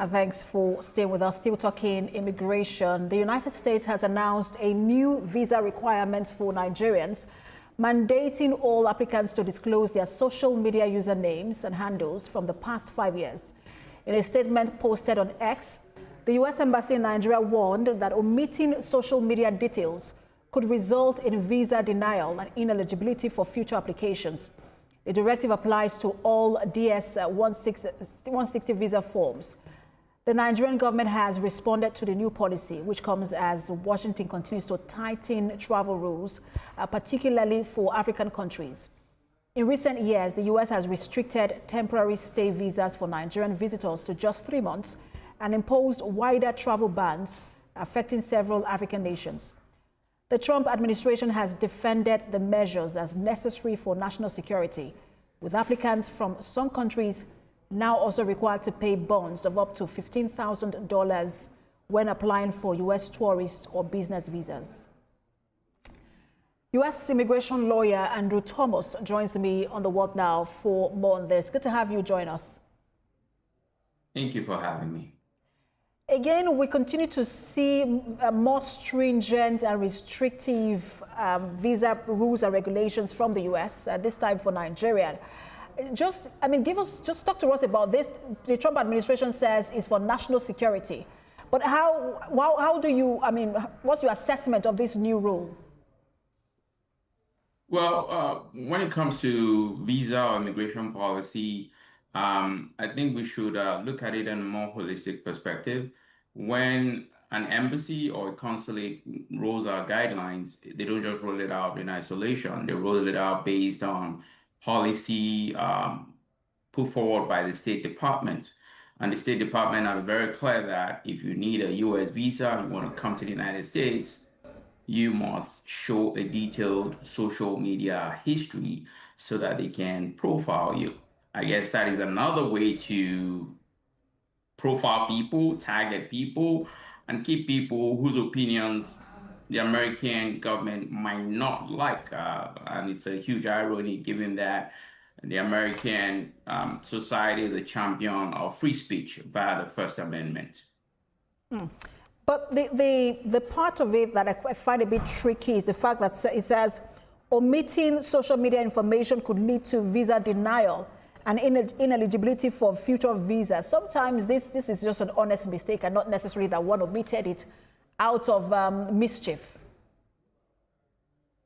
And thanks for staying with us. Still talking immigration. The United States has announced a new visa requirement for Nigerians, mandating all applicants to disclose their social media usernames and handles from the past 5 years. In a statement posted on X, the U.S. Embassy in Nigeria warned that omitting social media details could result in visa denial and ineligibility for future applications. The directive applies to all DS-160 visa forms. The Nigerian government has responded to the new policy, which comes as Washington continues to tighten travel rules, particularly for African countries. In recent years, the U.S. has restricted temporary stay visas for Nigerian visitors to just 3 months and imposed wider travel bans affecting several African nations. The Trump administration has defended the measures as necessary for national security, with applicants from some countries now also required to pay bonds of up to $15,000 when applying for U.S. tourist or business visas. U.S. immigration lawyer Andrew Thomas joins me on the World Now for more on this. Good to have you join us. Thank you for having me. Again, we continue to see more stringent and restrictive visa rules and regulations from the U.S., this time for Nigeria. Just talk to us about this. The Trump administration says it's for national security. But how do you, what's your assessment of this new rule? Well, when it comes to visa or immigration policy, I think we should look at it in a more holistic perspective. When an embassy or a consulate rolls out guidelines, they don't just roll it out in isolation. They roll it out based on policy put forward by the State Department. And the State Department are very clear that if you need a U.S. visa, you want to come to the United States, you must show a detailed social media history so that they can profile you. I guess that is another way to profile people, target people, and keep people whose opinions the American government might not like. And it's a huge irony given that the American society is a champion of free speech via the First Amendment. But the part of it that I find a bit tricky is the fact that it says omitting social media information could lead to visa denial and ineligibility for future visas. Sometimes this is just an honest mistake and not necessarily that one omitted it out of mischief.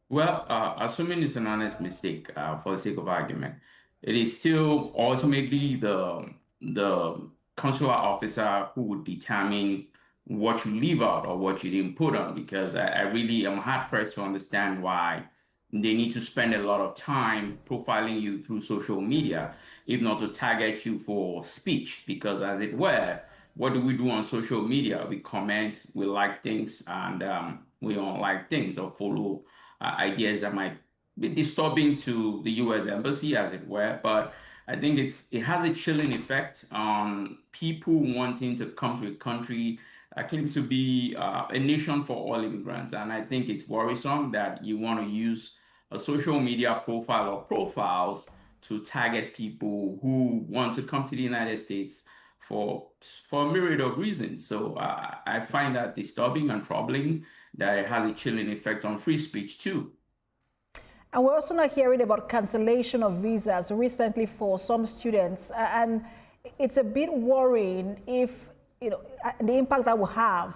Well, assuming it's an honest mistake for the sake of argument, it is still ultimately the consular officer who would determine what you leave out or what you didn't put on, because I really am hard-pressed to understand why they need to spend a lot of time profiling you through social media, if not to target you for speech, because as it were, what do we do on social media? We comment, we like things, and we don't like things or follow ideas that might be disturbing to the U.S. Embassy, as it were. But I think it has a chilling effect on people wanting to come to a country that claims to be a nation for all immigrants. And I think it's worrisome that you want to use a social media profile or profiles to target people who want to come to the United States for a myriad of reasons. So I find that disturbing and troubling that it has a chilling effect on free speech too. And we're also not hearing about cancellation of visas recently for some students. And it's a bit worrying if, the impact that will have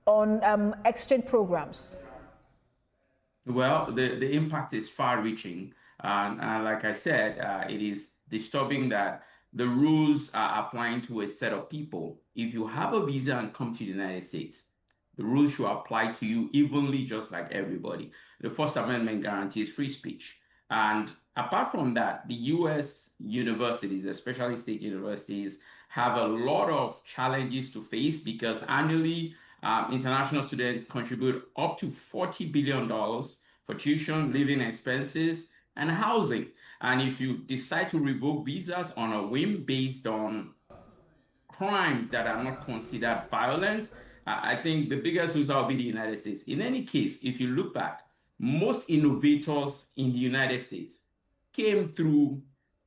on exchange programs. Well, the impact is far-reaching. And like I said, it is disturbing that the rules are applying to a set of people. If you have a visa and come to the United States, the rules should apply to you evenly, just like everybody. The First Amendment guarantees free speech. And apart from that, the U.S. universities, especially state universities, have a lot of challenges to face because annually, international students contribute up to $40 billion for tuition, living expenses, and housing. And if you decide to revoke visas on a whim based on crimes that are not considered violent, I think the biggest loser will be the United States. In any case, if you look back, most innovators in the United States came through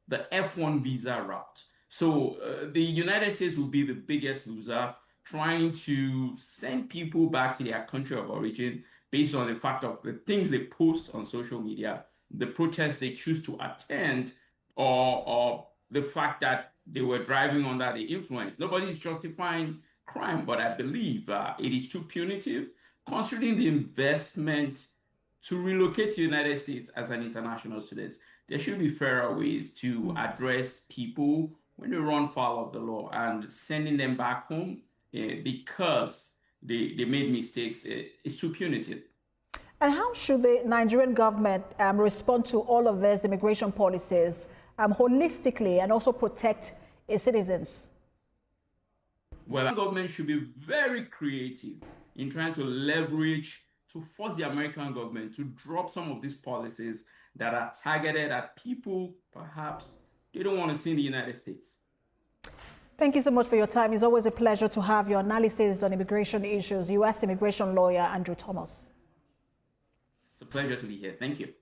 the F1 visa route. So the United States will be the biggest loser, trying to send people back to their country of origin based on the fact of the things they post on social media, the protests they choose to attend, or the fact that they were driving under the influence. Nobody is justifying crime, but I believe it is too punitive, considering the investment to relocate to the United States as an international student. There should be fairer ways to address people when they run foul of the law, and sending them back home because they made mistakes is too punitive. And how should the Nigerian government respond to all of these immigration policies holistically and also protect its citizens? Well, the government should be very creative in trying to leverage to force the American government to drop some of these policies that are targeted at people perhaps they don't want to see in the United States. Thank you so much for your time. It's always a pleasure to have your analysis on immigration issues. U.S. immigration lawyer Andrew Thomas. It's a pleasure to be here. Thank you.